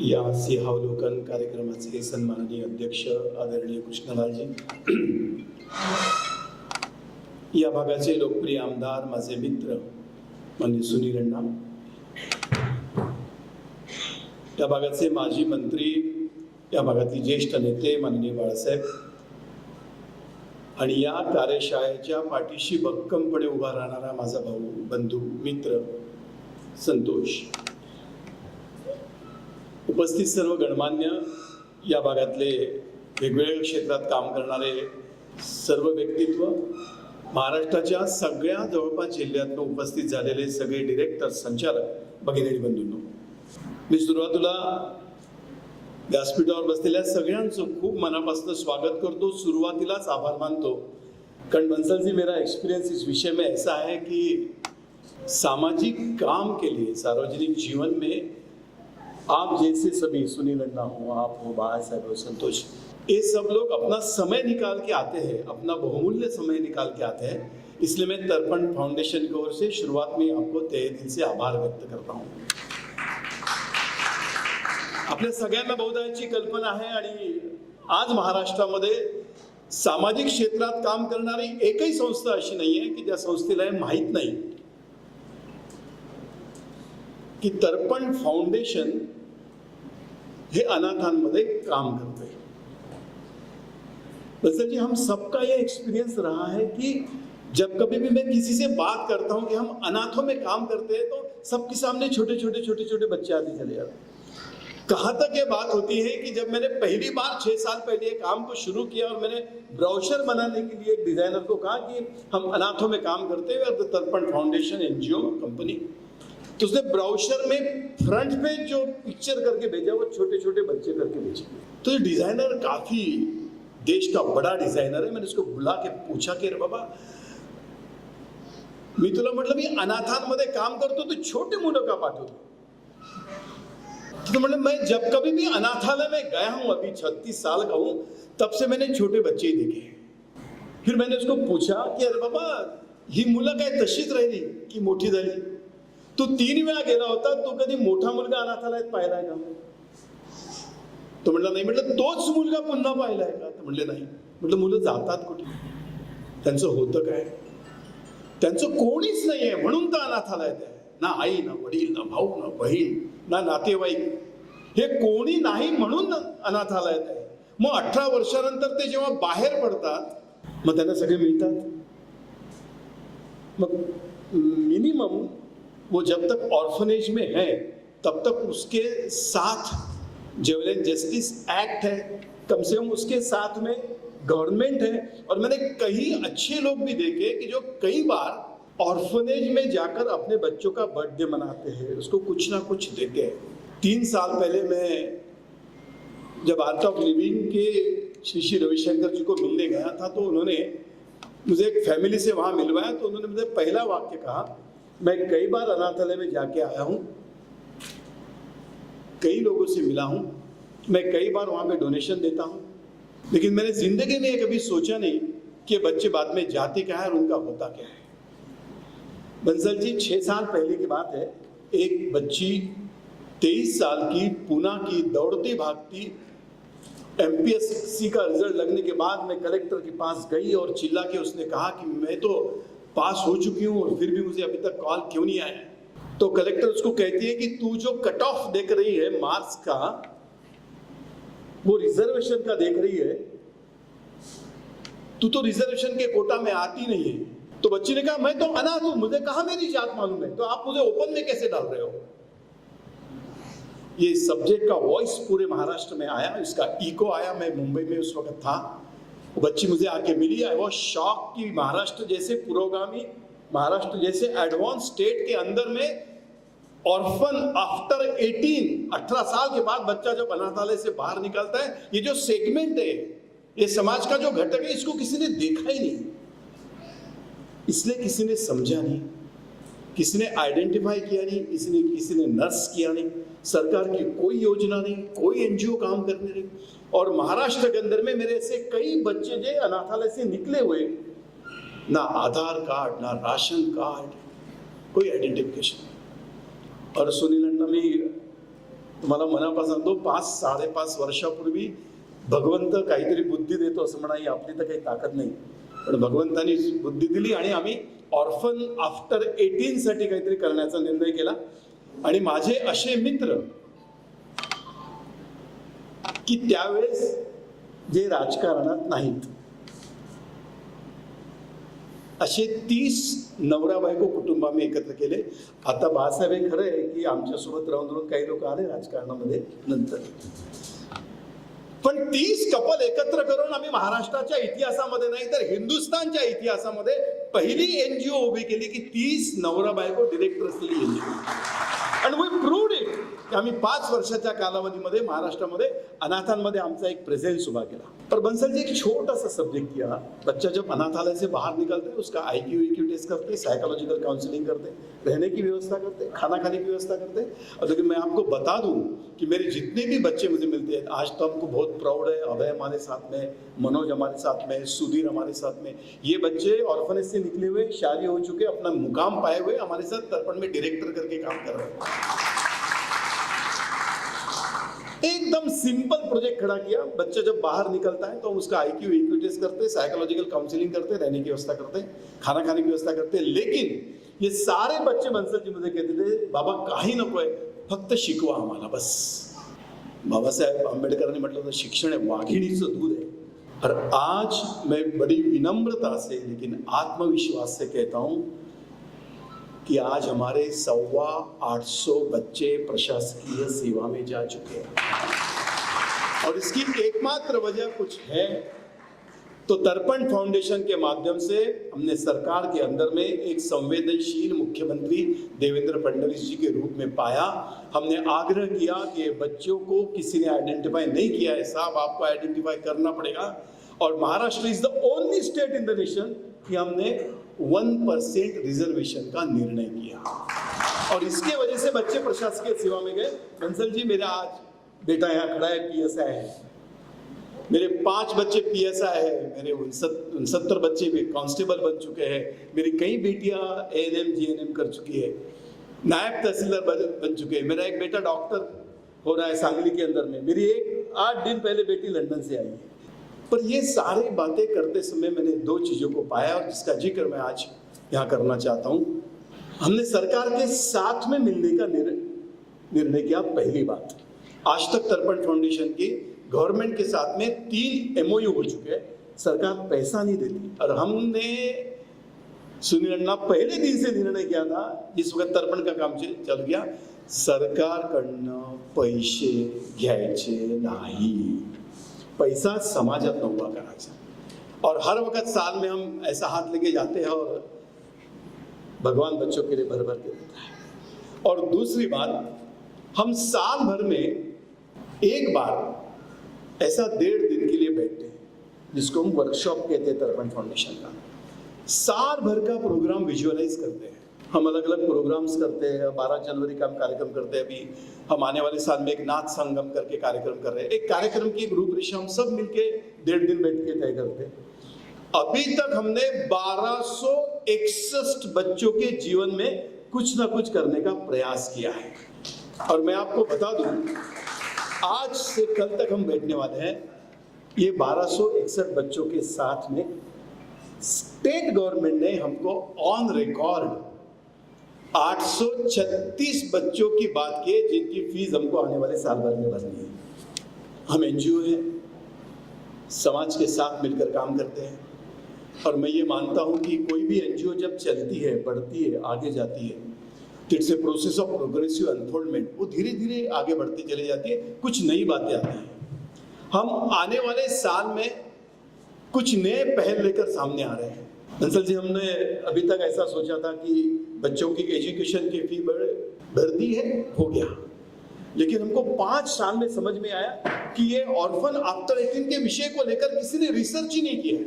या सिंहावलोकन कार्यक्रमाचे सन्माननीय अध्यक्ष आदरणीय कृष्णलालजी, या भागाचे लोकप्रिय आमदार, माझे मित्र माननीय सुनील अण्णा, या भागाचे माजी मंत्री, या भागातील ज्येष्ठ नेते माननीय बाळासाहेब, आणि या कार्यशाळेच्या पाठीशी भक्कमपणे उभा राहणारा माझा भाऊ, बंधू, मित्र संतोष, उपस्थित सर्व गणमान्य, या भागातले वेगवेगळ्या क्षेत्रात काम करणारे सर्व व्यक्तित्व, महाराष्ट्राच्या सगळ्या जवळपास जिल्ह्यातून उपस्थित झालेले सगळे डिरेक्टर, संचालक, भगिनी बंधूंनो, मी सुरुवातीला व्यासपीठावर बसलेल्या सगळ्यांचं खूप मनापासून स्वागत करतो, सुरुवातीलाच आभार मानतो। कारण बंसल जी, मेरा एक्सपीरियंस इस विषय में ऐसा है कि सामाजिक काम के लिए, सार्वजनिक जीवन में आप जैसे सभी, सुनील अण्णा हो, आप हो, बाळा साहब हो, संतोष, ये सब लोग अपना समय निकाल के आते हैं, अपना बहुमूल्य समय निकाल के आते हैं। इसलिए मैं तर्पण फाउंडेशन की ओर से शुरुआत में आपको तहे दिल से आभार व्यक्त करता हूँ। आपल्या सगळ्यांना बहुधा याची कल्पना आहे, आणि आज महाराष्ट्रामध्ये सामाजिक क्षेत्रात काम करणारी एकही संस्था अशी नाही आहे की ज्या संस्थेला हे माहीत नाही कि तर्पण फाउंडेशन हे अनाथांमध्ये काम करते हैं। वैसे जी, हम सबका ये एक्सपीरियंस रहा है कि जब कभी भी मैं किसी से बात करता हूं कि हम अनाथों में काम करते हैं, तो सबके सामने छोटे छोटे बच्चे आते चले जाते हैं। कहाँ तक ये बात होती है कि जब मैंने पहली बार 6 साल पहले ये काम को शुरू किया और मैंने ब्राउचर बनाने के लिए एक डिजाइनर को कहा कि हम अनाथों में काम करते हैं, और तर्पण फाउंडेशन एनजीओ कंपनी, तो उसने ब्राउचर में फ्रंट पे जो पिक्चर करके भेजा वो छोटे बच्चे करके भेजे। तो ये डिजाइनर काफी देश का बड़ा डिजाइनर है। मैंने उसको बुला के पूछा कि बाबा, मी तुला म्हटलं मी अनाथांमध्ये काम करतो, तो छोटे मुलं का पाठवतो? तो मतलब मैं जब कभी भी अनाथालय में गया हूं, अभी 36 साल का हूं, तब से मैंने छोटे बच्चे ही देखे। फिर मैंने उसको पूछा कि अरे बाबा, ही मुलं काय तशीच राहिली की मोठी झाली? तू 3 वेळा गेला होता, तू कधी मोठा मुलगा अनाथालयात पाहिलाय का? तो म्हटला नाही। म्हटलं तोच मुलगा पुन्हा पाहिलाय का? तर म्हटले नाही। म्हटलं मुलं जातात कुठे? त्यांचं होतं काय? त्यांचं कोणीच नाहीये म्हणून तर अनाथालयात आहे। ना आई, ना वडील, ना भाऊ, ना बहीण, ना नातेवाईक, हे कोणी नाही म्हणून अनाथालयात आहे। मग 18 वर्षानंतर ते जेव्हा बाहेर पडतात, मग त्यांना सगळे मिळतात। मग मिनिमम वो जब तक ऑर्फनेज में है तब तक उसके साथ जुवेनाइल जस्टिस एक्ट है, कम से कम उसके साथ में गवर्नमेंट है। और मैंने कई अच्छे लोग भी देखे कि जो कई बार ऑर्फनेज में जाकर अपने बच्चों का बर्थडे मनाते हैं, उसको कुछ ना कुछ देते हैं। 3 साल पहले मैं जब आर्ट ऑफ लिविंग के श्री रविशंकर जी को मिलने गया था, तो उन्होंने मुझे एक फैमिली से वहाँ मिलवाया। तो उन्होंने मुझे पहला वाक्य कहा, मैं कई बार अनाथालय में जाके आया हूँ, कई लोगों से मिला हूँ, मैं कई बार वहाँ पे डोनेशन देता हूँ, लेकिन मैंने जिंदगी में कभी सोचा नहीं कि बच्चे बाद में जाते क्या है और उनका होता क्या है। बंसल जी, 6 साल पहले की बात है। एक बच्ची 23 साल की, पूना की, दौड़ती भागती, एमपीएससी का रिजल्ट लगने के बाद मैं कलेक्टर के पास गई और चिल्ला के उसने कहा कि मैं तो पास हो चुकी हूँ और फिर भी मुझे अभी तक कॉल क्यों नहीं आया? तो कलेक्टर उसको कहती है कि तू जो कट ऑफ देख रही है मार्क्स का, वो रिजर्वेशन का देख रही है, तू तो रिजर्वेशन के कोटा में आती नहीं है। तो बच्ची ने कहा, मैं तो अनाथ हूं, मुझे कहा मेरी जात मालूम है, तो आप मुझे ओपन में कैसे डाल रहे हो? ये सब्जेक्ट का वॉइस पूरे महाराष्ट्र में आया, इसका इको आया। मैं मुंबई में उस वक्त था, वो बच्ची मुझे आके मिली। आई वॉज शॉक कि महाराष्ट्र जैसे पुरोगामी, महाराष्ट्र जैसे एडवांस स्टेट के अंदर में ऑर्फन आफ्टर 18 साल के बाद बच्चा जब अनाथालय से बाहर निकलता है, ये जो सेगमेंट है, ये समाज का जो घटक है, इसको किसी ने देखा ही नहीं, इसलिए किसी ने समझा नहीं, किसी ने आइडेंटिफाई किया नहीं, किसी ने नर्स किया नहीं, सरकार की कोई योजना नहीं, कोई एनजीओ काम करने नहीं। और महाराष्ट्र के अंदर में मेरे ऐसे कई बच्चे जो अनाथालय से निकले हुए, ना आधार कार्ड, ना राशन कार्ड, कोई आइडेंटिफिकेशन। और सुनील अण्णा, मी तुम्हाला मनापासून सांगतो, 5-5.5 वर्षापूर्वी भगवंत काहीतरी बुद्धी देतो असं म्हणा, ही आपली तर काही ताकद नाही, पण भगवंतानी बुद्धी दिली आणि आम्ही ऑर्फन आफ्टर 18 साठी काहीतरी करण्याचा निर्णय केला. आणि माझे असे मित्र की त्यावेळेस जे राजकारणात नाहीत, असे 30 नवरा बायको कुटुंब आम्ही एकत्र केले. आता बाळासाहेब हे खरं आहे की आमच्यासोबत राहून काही लोक आले राजकारणामध्ये नंतर, पण 30 कपल एकत्र करून आम्ही महाराष्ट्राच्या इतिहासामध्ये नाही तर हिंदुस्थानच्या इतिहासामध्ये पहिली एनजीओ उभी केली की 30 नवरा बायको डिरेक्टर असलेली NGO. And we proved it की आम्ही 5 वर्षाच्या कालावधीमध्ये महाराष्ट्रामध्ये अनाथांमध्ये आमचा एक प्रेजेंस उभा केला. पर बंसल जी एक छोटा सा सब्जेक्ट किया, बच्चा जब अनाथालय से बाहर निकलते हैं उसका IQ टेस्ट करते, साइकोलॉजिकल काउंसलिंग करते, रहने की व्यवस्था करते, खाना खाने की व्यवस्था करते. और लेकिन मैं आपको बता दूं कि मेरे जितने भी बच्चे मुझे मिलते हैं, आज तो हमको बहुत प्राउड है, अभय हमारे साथ में, मनोज हमारे साथ में, सुधीर हमारे साथ में, ये बच्चे ऑर्फनेज से निकले हुए, शादी हो चुके, अपना मुकाम पाए हुए हमारे साथ तर्पण में डायरेक्टर करके काम कर रहे हैं. एकदम सिंपल प्रोजेक्ट खड़ा किया. बच्चा जब बाहर निकलता है तो उसका IQ टेस्ट करते, साइकोलॉजिकल काउंसलिंग करते, रहने की व्यवस्था करते, खाना खाने की व्यवस्था करते. लेकिन ये सारे बच्चे बंसल जी मुझे कहते थे, बाबा काही नकोय, फक्त शिकवा आम्हाला बस. बाबासाहेब आंबेडकरांनी म्हटलं होतं, शिक्षण हे वाघिणीचं दूध आहे. और आज मैं बड़ी विनम्रता से लेकिन आत्मविश्वास से कहता हूं कि आज हमारे 850 बच्चे प्रशासकीय सेवा में जा चुके हैं. और इसकी एकमात्र वजह कुछ है तो तर्पण फाउंडेशन के माध्यम से हमने सरकार के अंदर में एक संवेदनशील मुख्यमंत्री देवेंद्र फडणवीस जी के रूप में पाया. हमने आग्रह किया कि बच्चों को किसी ने आइडेंटिफाई नहीं किया है, साहब आपको आइडेंटिफाई करना पड़ेगा. और Maharashtra is the only state in the nation कि हमने 1% रिजर्वेशन का निर्णय किया. और इसके वजह से बच्चे प्रशासकीय सेवा में गए. बंसल जी, मेरा आज बेटा यहाँ खड़ा है, PSI है, मेरे 5 बच्चे PSI है, मेरे 69 बच्चे भी कांस्टेबल बन चुके हैं, मेरी कई बेटियां ANM GNM कर चुकी है, नायब तहसीलदार बन चुके हैं, मेरा एक बेटा डॉक्टर हो रहा है सांगली के अंदर में, मेरी एक 8 दिन पहले बेटी लंदन से आई है. पर ये सारी बातें करते समय मैंने 2 चीजों को पाया और जिसका जिक्र मैं आज यहाँ करना चाहता हूँ. हमने सरकार के साथ में मिलने का निर्णय किया. पहली बात, आज तक तर्पण फाउंडेशन की गवर्नमेंट के साथ में 3 MOU हो चुके हैं. सरकार पैसा नहीं देती और हमने सुनील अण्णा पहले दिन से निर्णय किया था, जिस वक्त तर्पण का काम चालू किया, सरकारकडनं पैसे घ्यायचे नाही, पैसा समाजात उभा करायचा. और हर वक्त साल में हम ऐसा हाथ लेके जाते हैं और भगवान बच्चों के लिए भर भर के देता है. और दूसरी बात, हम साल भर में एक बार ऐसा 1.5 दिन के लिए बैठते हैं जिसको हम वर्कशॉप कहते हैं. तर्पण फाउंडेशन का साल भर का प्रोग्राम विजुअलाइज करते हैं. हम अलग अलग प्रोग्राम्स करते हैं. 12 जनवरी का हम कार्यक्रम करते हैं. अभी हम आने वाले साल में एक नाथ संगम करके कार्यक्रम कर रहे हैं. एक कार्यक्रम की एक रूपरेखा हम सब मिलके 1.5 दिन बैठ के तय करते हैं. अभी तक हमने 1261 बच्चों के जीवन में कुछ ना कुछ करने का प्रयास किया है. और मैं आपको बता दूं, आज से कल तक हम बैठने वाले हैं. ये 1261 बच्चों के साथ में स्टेट गवर्नमेंट ने हमको ऑन रिकॉर्ड 836 बच्चों की बात की जिनकी फीस हमको आने वाले साल भर में भरनी है. हम NGO हैं, समाज के साथ मिलकर काम करते हैं. और मैं ये मानता हूं कि कोई भी NGO जब चलती है, बढ़ती है, आगे जाती है, तो it's a process of progressive unfoldment. वो धीरे धीरे आगे बढ़ती चली जाती है, कुछ नई बातें आती हैं. हम आने वाले साल में कुछ नए पहल लेकर सामने आ रहे हैं. बंसल जी, हमने अभी तक ऐसा सोचा था कि बच्चों की एजुकेशन की फी भर दी है, हो गया. लेकिन हमको 5 साल में समझ में आया कि ये ऑर्फन आफ्टर 18 के विषय को लेकर किसी ने रिसर्च ही नहीं किया है.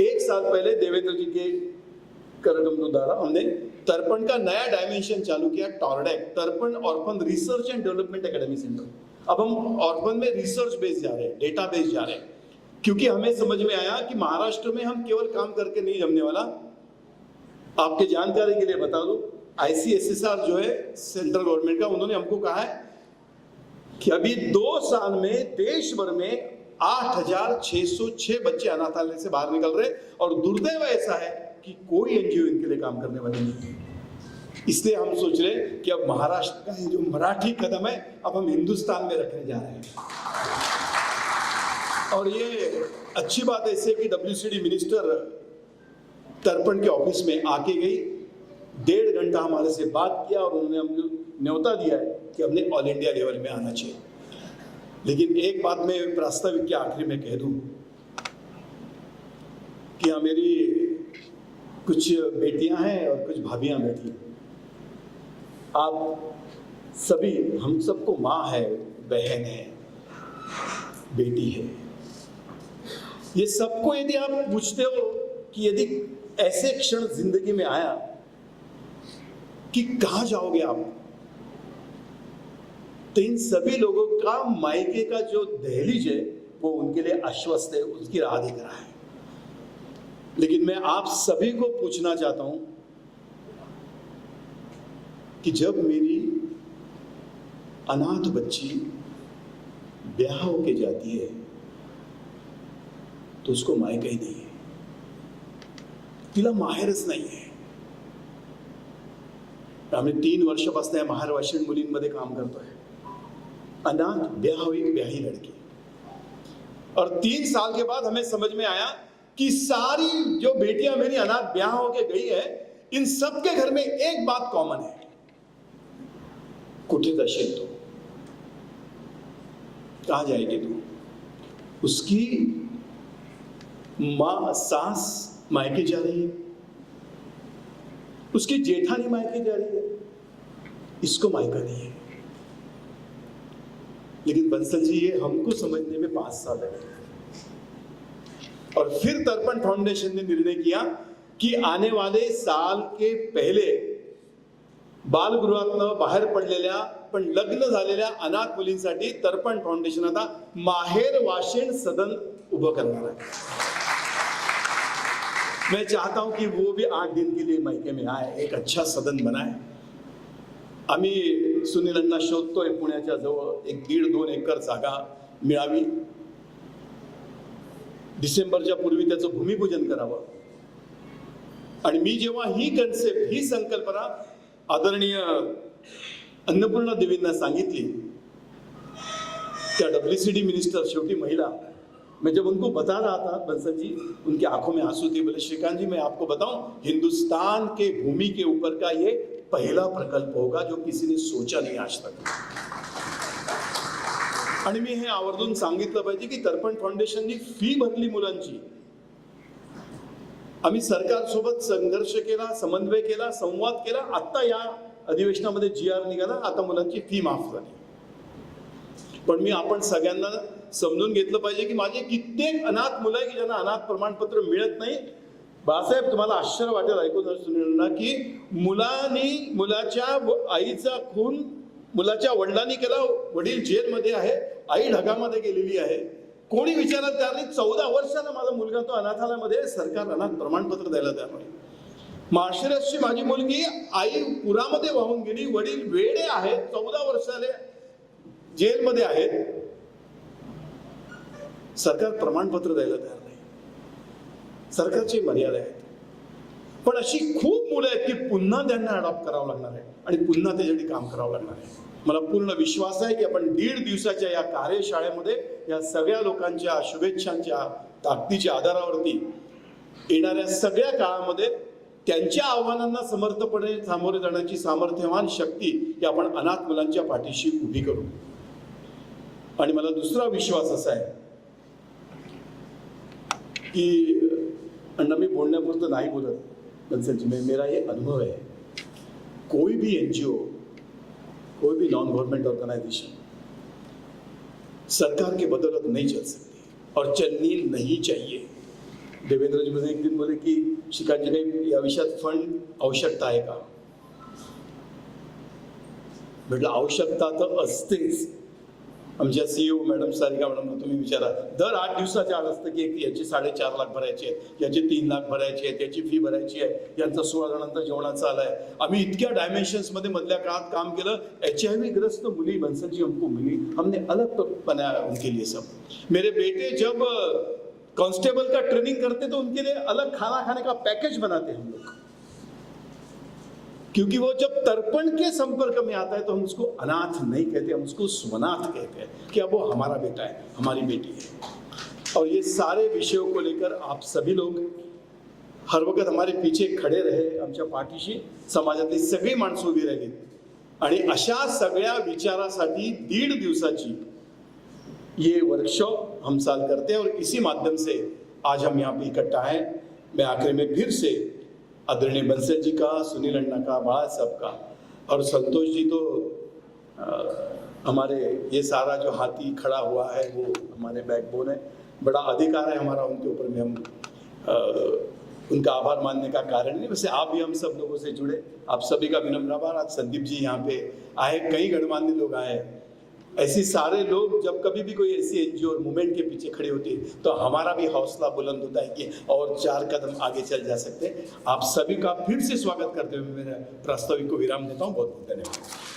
1 साल पहले देवेंद्र जी के करकमलों द्वारा हमने तर्पण का नया डायमेंशन चालू किया, टॉर्डेक, तर्पण orphan research and development academy centre. अब हम ऑर्फन में रिसर्च बेस जा रहे हैं, डेटा बेस जा रहे हैं, क्योंकि हमें समझ में आया कि महाराष्ट्र में हम केवल काम करके नहीं जमने वाला. आपके जानकारी के लिए बता दूं, ICSSR जो है सेंट्रल गवर्नमेंट का, उन्होंने हमको कहा है कि अभी 2 साल में देश भर में 8,606 बच्चे अनाथालय से बाहर निकल रहे, और दुर्दैव ऐसा है कि कोई एनजीओ इनके लिए काम करने वाली नहीं है। इसलिए हम सोच रहे हैं कि अब महाराष्ट्र का ये जो मराठी कदम है, अब हम हिंदुस्तान में रखने जा रहे हैं। और ये अच्छी बात ऐसे कि WCD मिनिस्टर तर्पण के ऑफिस में आके गई, 1.5 घंटा हमारे से बात किया, और उन्होंने हमको न्योता दिया है कि हमने ऑल इंडिया लेवल में आना चाहिए। लेकिन एक बात मैं प्रास्ताविक के आखिरी में कह दूं कि हाँ, मेरी कुछ बेटियां हैं और कुछ भाभियां बैठी हैं। आप सभी, हम सबको माँ है, बहन है, बेटी है। ये सबको यदि आप पूछते हो कि यदि ऐसे क्षण जिंदगी में आया कि कहाँ जाओगे आप, तो इन सभी लोगों का मायके का जो दहलीज है वो उनके लिए आश्वस्त है, उसकी राह दिख रहा है। लेकिन मैं आप सभी को पूछना चाहता हूं कि जब मेरी अनाथ बच्ची ब्याह होके जाती है तो उसको मायका ही नहीं है, तिला माहेरच नाही आहे। आम्ही 3 वर्षापासून या महाराष्ट्रीयन मुलींमध्ये काम करतोय। अनाथ ब्याह हुई ब्याही लड़की, और 3 साल के बाद हमें समझ में आया कि सारी जो बेटियां मेरी अनाथ ब्याह होके गई है, इन सबके घर में एक बात कॉमन है, कुठे जाशील तू, कहां जाएगी तू। उसकी मां, सास मायके जा रही है, उसकी जेठानी मायके जा रही है, इसको मायका नहीं है। लेकिन बंसल जी, ये हमको समझने में 5 साल लगे। और फिर तर्पण फाउंडेशन ने निर्णय किया कि आने वाले साल के पहिले बालगृहातनं बाहेर पडलेल्या पण लग्न झालेल्या अनाथ मुलींसाठी तर्पण फाउंडेशन आता माहेर वाशिण सदन उभं करणार आहे। मैं चाहता हूं कि वो भी 8 दिन के लिए मायके में आए, एक अच्छा सदन बनाए। आम्ही सुनीलांना शोधतोय, पुण्याच्या जवळ एक 1.5-2 एकर जागा मिळावी, डिसेंबरच्या पूर्वी त्याचं भूमिपूजन करावं। आणि मी जेव्हा ही कन्सेप्ट, ही संकल्पना आदरणीय अन्नपूर्णा देवींना सांगितली, त्या WCD मिनिस्टर, शेवटी महिला, मैं जब उनको बता रहा था, बंसल जी, उनकी आंखों में आंसू थे। बोले, श्रीकांत जी, मैं आपको बताऊं, हिंदुस्तान के भूमि के ऊपर का ये पहला प्रकल्प होगा जो किसी ने सोचा नहीं आज तक। आणि मी हे आवर्जून सांगितलं पाहिजे की तर्पण फाउंडेशननी फी भरली मुलांची। आम्ही सरकारसोबत संघर्ष केला, समन्वय केला, संवाद केला। आता या अधिवेशनामध्ये GR निघाला, आता मुलांची फी माफ झाली। पण मी आपण सगळ्यांना समजून घेतलं पाहिजे की माझे कित्येक अनाथ मुलं आहे की ज्यांना अनाथ प्रमाणपत्र मिळत नाही। बाळासाहेब, तुम्हाला आश्चर्य वाटेल ऐकून सुनीलांना की मुलांनी, मुलाच्या आईचा खून मुलाच्या वडिलांनी केला, वडील जेलमध्ये आहे, आई ढगामध्ये गेलेली आहे, कोणी विचारत तयार नाही। 14 वर्षांना माझा मुलगा तो अनाथालयामध्ये, सरकार अनाथ प्रमाणपत्र द्यायला तयार नाही। माळशिरसची माझी मुलगी, आई पुरामध्ये वाहून गेली, वडील वेडे आहेत, 14 वर्षाले जेलमध्ये आहेत, सरकार प्रमाणपत्र द्यायला तयार नाही। सरकारची मर्यादा आहेत। पण अशी खूप मुलं आहेत की पुन्हा त्यांना अडॉप्ट करावं लागणार आहे आणि पुन्हा त्याच्यासाठी काम करावं लागणार आहे। मला पूर्ण विश्वास आहे की आपण 1.5 दिवसाच्या या कार्यशाळेमध्ये या सगळ्या लोकांच्या शुभेच्छांच्या ताकदीच्या आधारावरती येणाऱ्या सगळ्या काळामध्ये त्यांच्या आव्हानांना समर्थपणे सामोरे जाण्याची सामर्थ्यवान शक्ती ही आपण अनाथ मुलांच्या पाठीशी उभी करू। आणि मला दुसरा विश्वास असा आहे कि अन्ना, मैं बोलण्यापुरतं नहीं बोलत, बंसल जी, मेरा ये अनुभव है, कोई भी NGO, कोई भी नॉन गवर्नमेंट ऑर्गेनाइजेशन सरकार के बदौलत नहीं चल सकती और चलनी नहीं चाहिए। देवेंद्र जी मुझे एक दिन बोले कि श्रीकांत जी, काही या विषयात फंड आवश्यकता आहे का? म्हटलं आवश्यकता तर असतेच, आमच्या CEO मॅडम सारिका मॅडम तुम्ही विचारा, दर 8 दिवसाच्या आड असतं की याची 4.5 लाख भरायचे आहेत, याची 3 लाख भरायचे आहेत, याची फी भरायची आहे, यांचा 16 जणांचा जेवणाचा आलाय. आम्ही इतक्या डायमेन्शन्समध्ये मधल्या काळात काम केलं. HIV ग्रस्त मुली बंसल जी हमको मिली, हमने अलग बनाया उनके लिए सब. मेरे बेटे जब कांस्टेबल का ट्रेनिंग करते तो उनके लिए अलग खाना खाने का पैकेज बनाते हम लोग, क्योंकि वो जब तर्पण के संपर्क में आता है तो हम उसको अनाथ नहीं कहते, हम उसको स्वनाथ कहते हैं कि अब वो हमारा बेटा है, हमारी बेटी है. और ये सारे विषयों को लेकर आप सभी लोग हर वक्त हमारे पीछे खडे रहे, आमच्या पाठीशी समाजातली सगळी माणसं उभी राहिली. आणि अशा सगळ्या विचारासाठी 1.5 दिवसाची ये वर्कशॉप हम साल करते हैं और इसी माध्यम से आज हम यहाँ पे इकट्ठा हैं. मैं आखिर में फिर से आदरणीय बंसल जी का, सुनील अन्ना का, बाळा साहब का और संतोष जी तो हमारे ये सारा जो हाथी खड़ा हुआ है वो हमारे बैकबोन है. बड़ा अधिकार है हमारा उनके ऊपर में, हम उनका आभार मानने का कारण नहीं. वैसे आप भी हम सब लोगों से जुड़े, आप सभी का विनम्र आभार. आज संदीप जी यहाँ पे आए, कई गणमान्य लोग आए. ऐसे सारे लोग जब कभी भी कोई ऐसी एनजीओ और मूवमेंट के पीछे खड़े होते हैं तो हमारा भी हौसला बुलंद होता है कि और 4 कदम आगे चल जा सकते हैं. आप सभी का फिर से स्वागत करते हुए मेरे प्रास्ताविक को विराम देता हूँ. बहुत बहुत धन्यवाद.